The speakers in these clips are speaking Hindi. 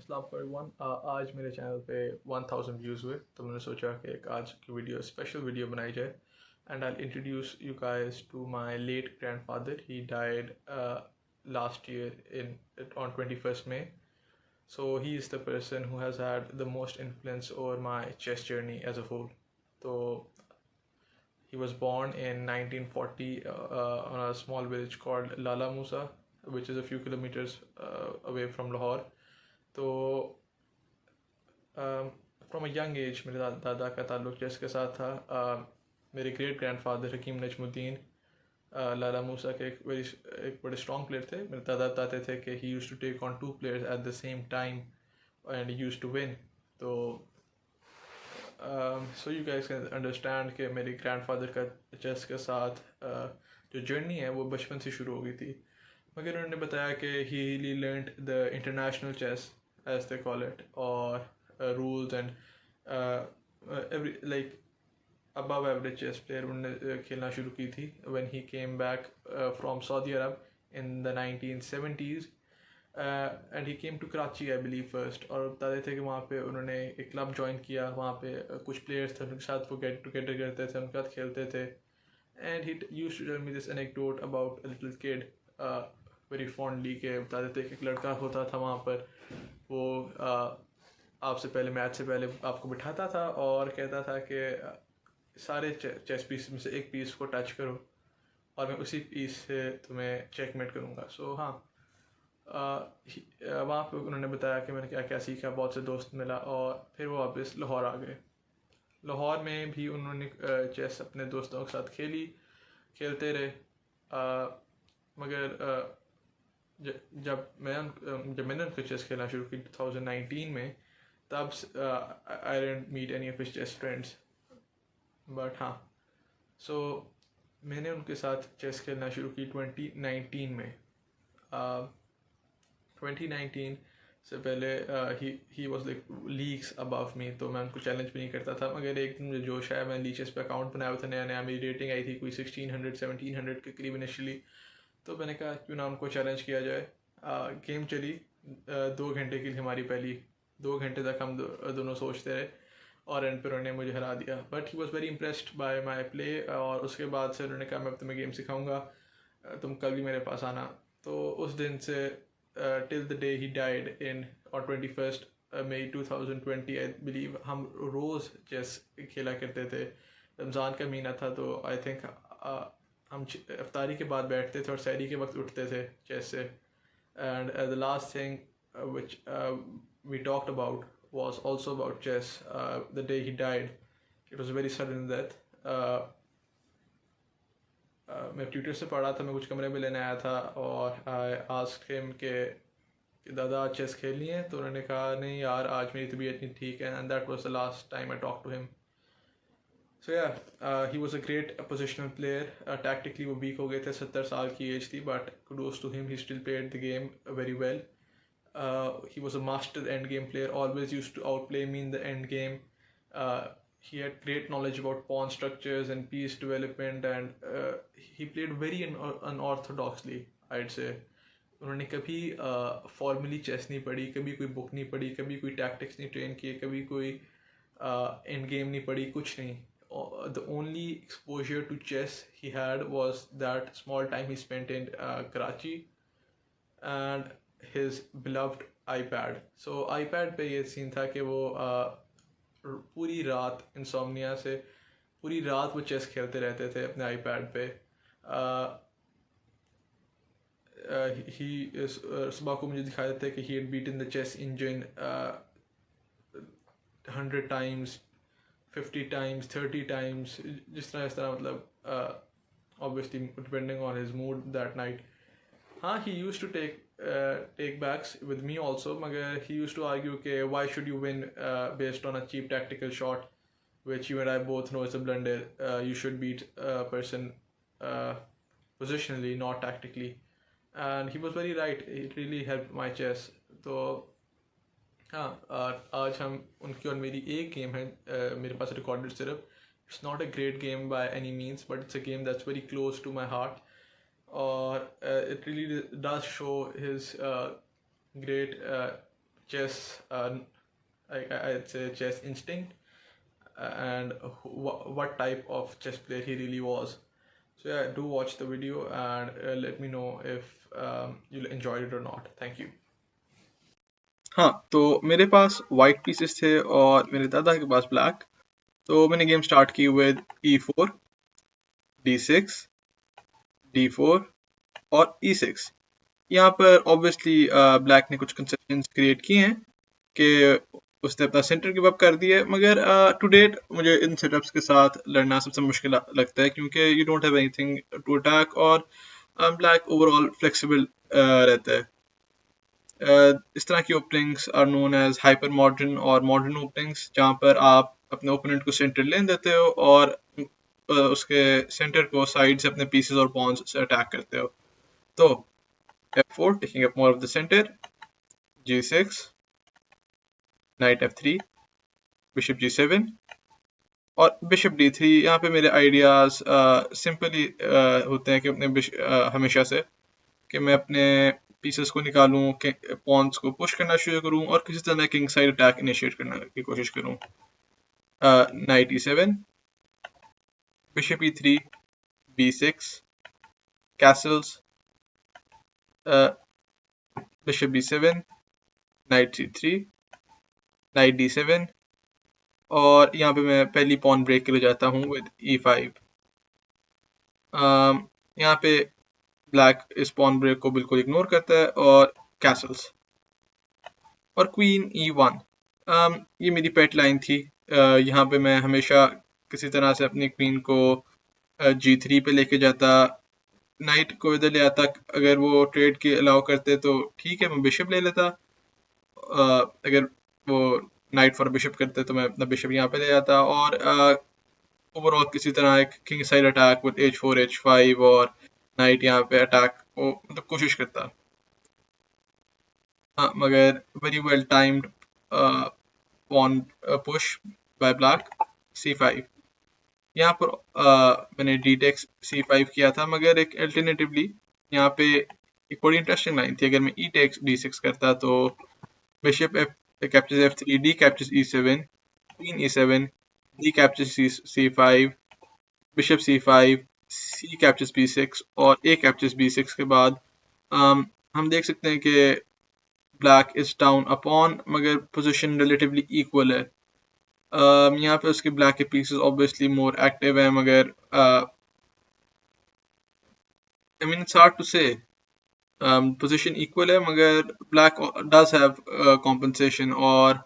अस्सलाम एवरीवन। आज मेरे चैनल पे 1000 व्यूज़ हुए तो मैंने सोचा कि एक आज की वीडियो स्पेशल वीडियो बनाई जाए and I introduce you guys to my late grandfather. He died last year in on 21st May. So he is the person who has had the most influence over my chess journey as a whole. So he was born in 1940 on a small village called Lala Musa, which is a few kilometers away from Lahore. तो फ्रॉम अ यंग एज मेरे दादा का ताल्लुक चेस के साथ था. मेरे ग्रेट ग्रैंडफादर हकीम नजमुद्दीन लाला मूसा के एक बड़े स्ट्रॉन्ग प्लेयर थे. मेरे दादा बताते थे कि he used to take on 2 players at the same time and he used to win. तो so you guys can understand कि मेरे ग्रैंडफादर का चेस के साथ जो जर्नी है वो बचपन से शुरू हो गई थी. मगर उन्होंने बताया कि he learned the international chess as they call it, or rules and every like above average chess player उन्होंने खेलना शुरू की थी when he came back from Saudi Arab in the 1970s. And he came to Karachi I believe first. और बताते थे कि वहाँ पे उन्होंने एक क्लब ज्वाइन किया. वहाँ पे कुछ प्लेयर्स थे उनके साथ वो गेट टुगेदर करते थे, उनके साथ खेलते थे. And he used to tell me this anecdote about a little kid very fondly के बताते थे कि एक लड़का होता था वहाँ पर, वो आपसे पहले मैच से पहले आपको बिठाता था और कहता था कि सारे चेस पीस में से एक पीस को टच करो और मैं उसी पीस से तुम्हें चेकमेट करूँगा. सो हाँ, वहाँ पे उन्होंने बताया कि मैंने क्या क्या सीखा, बहुत से दोस्त मिला और फिर वो वापस लाहौर आ गए. लाहौर में भी उन्होंने चेस अपने दोस्तों के साथ खेलते रहे. मगर जब मैंने उनके चेस खेलना शुरू की 2019 में, तब I didn't meet any of his chess friends. But हाँ, सो मैंने उनके साथ चेस खेलना शुरू की 2019 में. 2019 से पहले he was like leagues above मी, तो मैं उनको चैलेंज भी नहीं करता था. मगर एक दिन मुझे जोश आया, मैं लीचेस पे अकाउंट बनाया था नया नया, मेरी रेटिंग आई थी कोई 1600-1700 के करीब इनिशियली. तो मैंने कहा क्यों ना उनको चैलेंज किया जाए. गेम चली 2 घंटे के लिए, हमारी पहली 2 घंटे तक हम दोनों सोचते रहे और एंड पर उन्होंने मुझे हरा दिया. But he was very impressed by my play और उसके बाद से उन्होंने कहा मैं तुम्हें गेम सिखाऊंगा, तुम कल भी मेरे पास आना. तो उस दिन से till the day he died in और 21 मई 2020 आई बिलीव हम रोज़ चेस खेला करते थे. रमज़ान का महीना था तो आई थिंक हम इफ्तारी के बाद बैठते थे और सहरी के वक्त उठते थे चेस से. And the last thing which we talked about was also about chess. The day he died, it was a very sudden death. मैं ट्यूटर से पढ़ा था, मैं कुछ कमरे में लेने आया था और आई आस्क्ड हिम कि दादा चेस खेलनी है, तो उन्होंने कहा नहीं यार आज मेरी तबीयत नहीं ठीक है. And that was the last time I talk to him. So yeah, he was a great positional player. Tactically वो वीक हो गए थे, 70 साल की एज थी, but kudos to him, he still played the game very well. He was a master end game player, always used to outplay me in the end game. He had great knowledge about pawn structures and piece development, and he played very unorthodoxly, I'd say. उन्होंने कभी फॉर्मली चेस नहीं पढ़ी, कभी कोई बुक नहीं पढ़ी, कभी कोई टैक्टिक्स नहीं ट्रेन किए, कभी कोई एंड गेम नहीं पढ़ी, कुछ नहीं. The only exposure to chess he had was that small time he spent in Karachi and his beloved iPad. So iPad पे ये सीन था कि वो पूरी रात इंसोमनिया से पूरी रात वो चेस खेलते रहते थे अपने iPad पे. सुबह को मुझे दिखा देते कि he had beaten the chess engine 100 times, 50 times, 30 times, जिस तरह मतलब obviously depending on his mood that night. हाँ, he used to take backs with me also, magar he used to argue कि why should you win based on a cheap tactical shot, which you and I both know is a blunder. You should beat a person positionally, not tactically. And he was very right. It really helped my chess. तो हाँ, आज हम उनकी और मेरी एक गेम है मेरे पास रिकॉर्डेड सिर्फ. It's not a great game by any means, but it's a game that's very close to my heart. Or it really does show his great chess, I'd say chess instinct, and what type of chess player he really was. So yeah, do watch the video and let me know if you enjoyed it or not. Thank you. हाँ, तो मेरे पास वाइट पीसेस थे और मेरे दादा के पास ब्लैक। तो मैंने गेम स्टार्ट की विद E4, D6, D4 और E6। यहाँ पर ऑब्वियसली ब्लैक ने कुछ कंसेशंस क्रिएट किए हैं कि उसने अपना सेंटर गिव अप कर दिया है, मगर टू डेट मुझे इन सेटअप्स के साथ लड़ना सबसे मुश्किल लगता है, क्योंकि you don't have anything to attack और ब्लैक ओवरऑल फ्लेक्सिबल रहता है। इस तरह की openings are known as hyper modern और मॉडर्न ओपनिंग्स, जहाँ पर आप अपने ओपोनेंट को सेंटर लेन देते हो और उसके सेंटर को साइड से अपने पीसेस और पॉन्स से अटैक करते हो। तो F4 taking up more of the center, G6, Knight F3, Bishop G7 और Bishop D3। यहाँ पे मेरे आइडियाज सिंपली होते हैं कि हमेशा से कि मैं अपने पीसेस को निकालूं, पॉन्स को पुश करना शुरू करूं और किसी तरह किंग साइड अटैक इनिशिएट करने की कोशिश करूं। Knight E7, Bishop E3, B6, castles, Bishop B7, Knight C3, Knight D7 और यहाँ पे मैं पहली पॉन ब्रेक के लिए जाता हूँ विद E5। यहाँ पे ब्लैक इस पॉन ब्रेक को बिल्कुल इग्नोर करता है और कैसल्स और क्वीन E1। ये मेरी पेट लाइन थी। यहाँ पे मैं हमेशा किसी तरह से अपनी क्वीन को G3 पे लेके जाता, नाइट को इधर ले आता। अगर वो ट्रेड के अलाउ करते तो ठीक है, मैं बिशप ले लेता। अगर वो नाइट फॉर बिशप करते तो मैं अपना बिशप यहाँ पे ले जाता और ओवरऑल किसी तरह एक king side attack with H4 H5 और नाइट यहाँ पे अटैक को मतलब कोशिश करता। हाँ, मगर very well timed pawn push by black C5। यहाँ पर मैंने d takes C5 किया था, मगर एक अल्टरनेटिवली यहाँ पे एक बड़ी इंटरेस्टिंग लाइन थी। अगर मैं e takes D6 करता तो bishop captures F3, d captures E7, queen E7, d captures C5, bishop C5, C captures B6 और A captures B6 के बाद हम देख सकते हैं कि ब्लैक इज डाउन अपॉन, मगर पोजीशन रिलेटिवली इक्वल है। यहाँ पे उसके ब्लैक के पीसेस ऑब्वियसली मोर एक्टिव हैं, मगर I mean it's hard to say. Position equal है मगर ब्लैक डज हैव कॉम्पनसेशन, और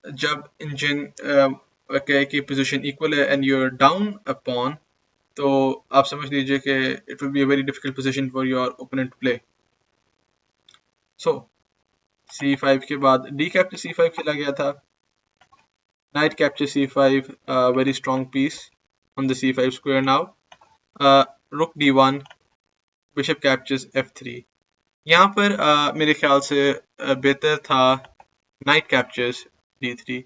जब इंजन कहे कि पोजीशन इक्वल है and you are down a pawn, तो आप समझ लीजिए कि it will be a very difficult position for your opponent to play. So C5 के बाद d कैप्चर C5 खेला गया था। Knight captures C5, very strong piece on the C5 square now. Rook D1, Bishop captures F3। यहाँ पर मेरे ख्याल से बेहतर था Knight captures D3,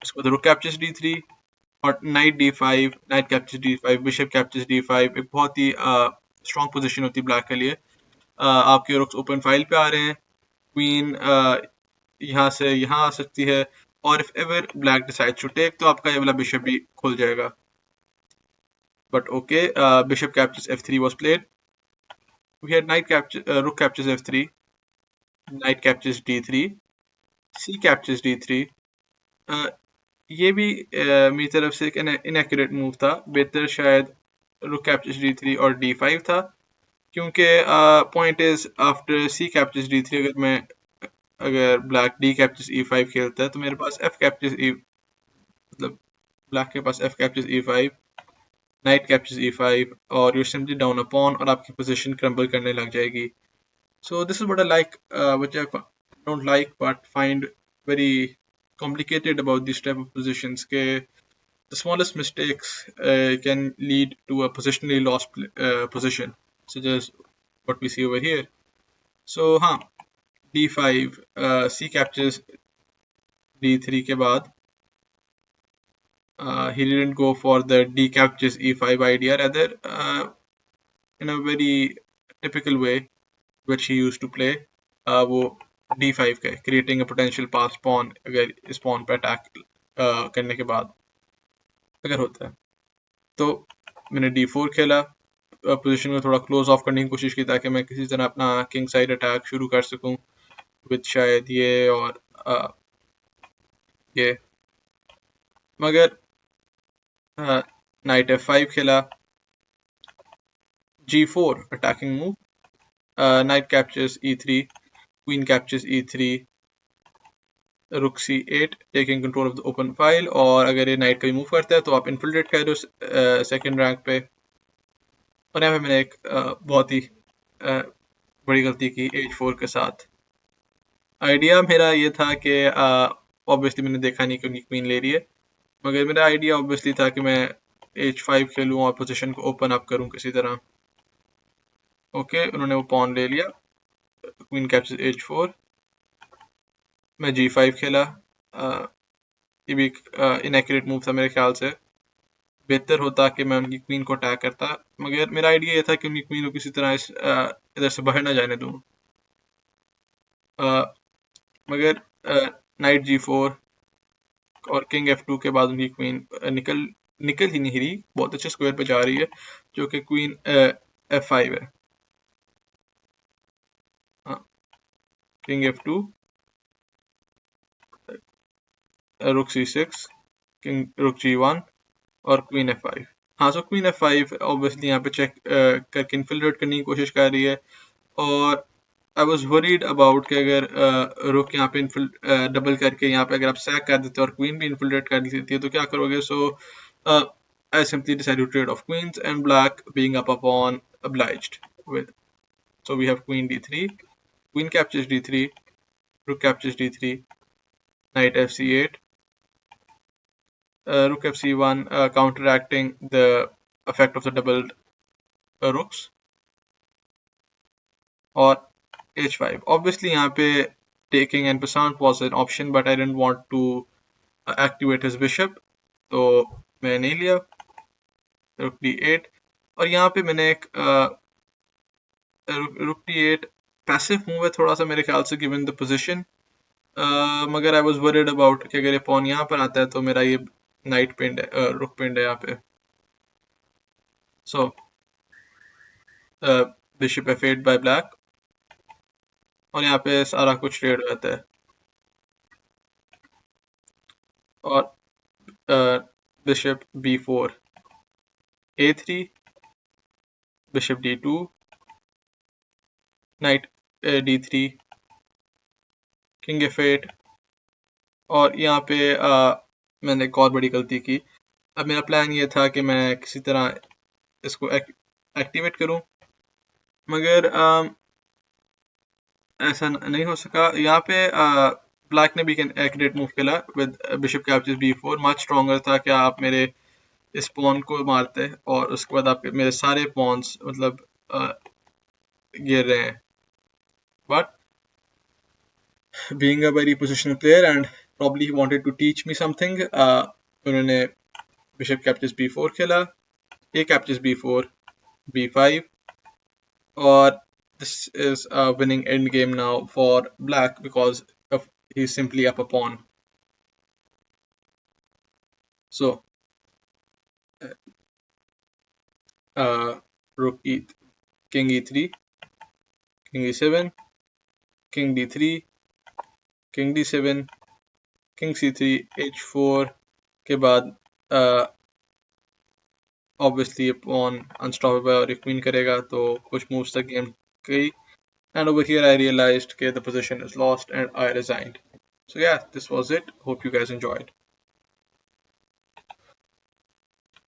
उसके बाद Rook captures D3 और Knight D5, Knight captures D5, Bishop captures D5। एक बहुत ही स्ट्रॉन्ग पोजीशन होती है ब्लैक के लिए। आपके रुक्स ओपन फाइल पे आ रहे हैं, क्वीन यहाँ से यहाँ आ सकती है, और if ever black decides to take तो आपका ये वाला बिशप भी खुल जाएगा। But okay, bishop captures F3 was played. We had rook captures F3, knight captures D3, C captures D3। ये भी मेरी तरफ से एक inaccurate मूव था। बेहतर शायद rook captures D3 और D5 था, क्योंकि point is after C captures D3 अगर ब्लैक D captures E5 खेलता है तो मेरे पास F captures E, मतलब ब्लैक के पास F captures E5, night captures E5 और you're simply down a pawn और आपकी पोजीशन क्रम्बल करने लग जाएगी। So this is what I like, which I don't like but find very complicated about these type of positions, के the smallest mistakes can lead to a positionally lost position, such as what we see over here. So हाँ, D5, C captures D3 के बाद he didn't go for the D captures E5 idea, rather in a very typical way which he used to play, वो d5 का creating a potential pass pawn अगर इस पॉन पे अटैक करने के बाद अगर होता है। तो मैंने d4 खेला, पोजीशन को थोड़ा क्लोज ऑफ करने की कोशिश की ताकि मैं किसी तरह अपना किंग साइड अटैक शुरू कर सकूं विद शायद ये और ये, मगर नाइट f5 खेला, g4 attacking move, knight captures e3, queen captures e3, rook c8 taking control of the open file, और अगर ये knight कभी मूव करता है तो आप इन्फिल्ट्रेट कर रहे हो सेकंड रैंक पे। और यहाँ पे मैंने एक बहुत ही बड़ी गलती की h4 के साथ। आइडिया मेरा ये था कि ऑब्वियसली मैंने देखा नहीं कि उनकी क्वीन ले रही है, मगर मेरा आइडिया ऑब्वियसली था कि मैं h5 खेलूँ और पोजीशन को ओपन अप करूँ किसी तरह। ओके, उन्होंने वो पॉन ले लिया, क्वीन कैप्चर्स h4, मैं g5 खेला, ये भी इनएक्यूरेट मूव था मेरे ख्याल से। बेहतर होता कि मैं उनकी क्वीन को अटैक करता, मगर मेरा आइडिया ये था कि उनकी क्वीन को किसी तरह इधर से बाहर ना जाने दूँ। मगर नाइट g4 और किंग f2 के बाद उनकी क्वीन निकल ही नहीं रही, बहुत अच्छे स्क्वायर पे जा रही है जो कि क्वीन f5 है। किंग f2, रुक c6, किंग रुक g1 और क्वीन f5। हाँ, सो क्वीन f5 ऑब्वियसली यहाँ पे चेक करके इन्फिल्ट्रेट करने की कोशिश कर रही है, और आई वॉज वरीड अबाउट कि अगर रुक यहाँ पे डबल करके यहाँ पे अगर आप सैक कर देते हो और क्वीन भी इन्फिल्ट्रेट कर देती है तो क्या करोगे। सो I simply decided to trade off queens, and black being up a pawn obliged with. So we have queen d3, queen captures d3, rook captures d3, knight fc8, rook fc1, counteracting the effect of the doubled rooks, और h5. Obviously यहाँ पे taking en passant was an option, but I didn't want to activate his bishop, तो मैंने नहीं लिया। रुक d8, और यहाँ पे मैंने एक रुक d8 पैसिव मूव है थोड़ा सा मेरे ख्याल से गिवन द पोजीशन, मगर आई वाज वरीड अबाउट कि अगर ये पॉन यहाँ पर आता है तो मेरा ये नाइट पिंड है, रुक पिंड है यहाँ पे। सो बिशप f8 बाय ब्लैक, और यहाँ पे सारा कुछ ट्रेड हो जाता है, और bishop b4, a3, bishop d2, night d3, king f8, और यहाँ पे मैंने एक और बड़ी गलती की। अब मेरा प्लान ये था कि मैं किसी तरह इसको एक्टिवेट करूं, मगर ऐसा नहीं हो सका। यहाँ पे ब्लैक ने भी एक्टिवेट मूव खेला with bishop captures b4, much stronger था कि आप मेरे इस पॉन को मारते और उसके बाद आप मेरे सारे पॉन्स मतलब गिर रहे हैं। But being a very positional player and probably he wanted to teach me something, उन्होंने bishop captures b4 खेला, a captures b4, b5, और this is a winning end game now for black because of he's simply up a pawn. So rook king e3, king e7, king d3, king d7, king c3, h4 के बाद obviously pawn unstoppable और queen करेगा तो कुछ moves तक game गई, and over here I realized that the position is lost and I resigned. So yeah, this was it. Hope you guys enjoyed.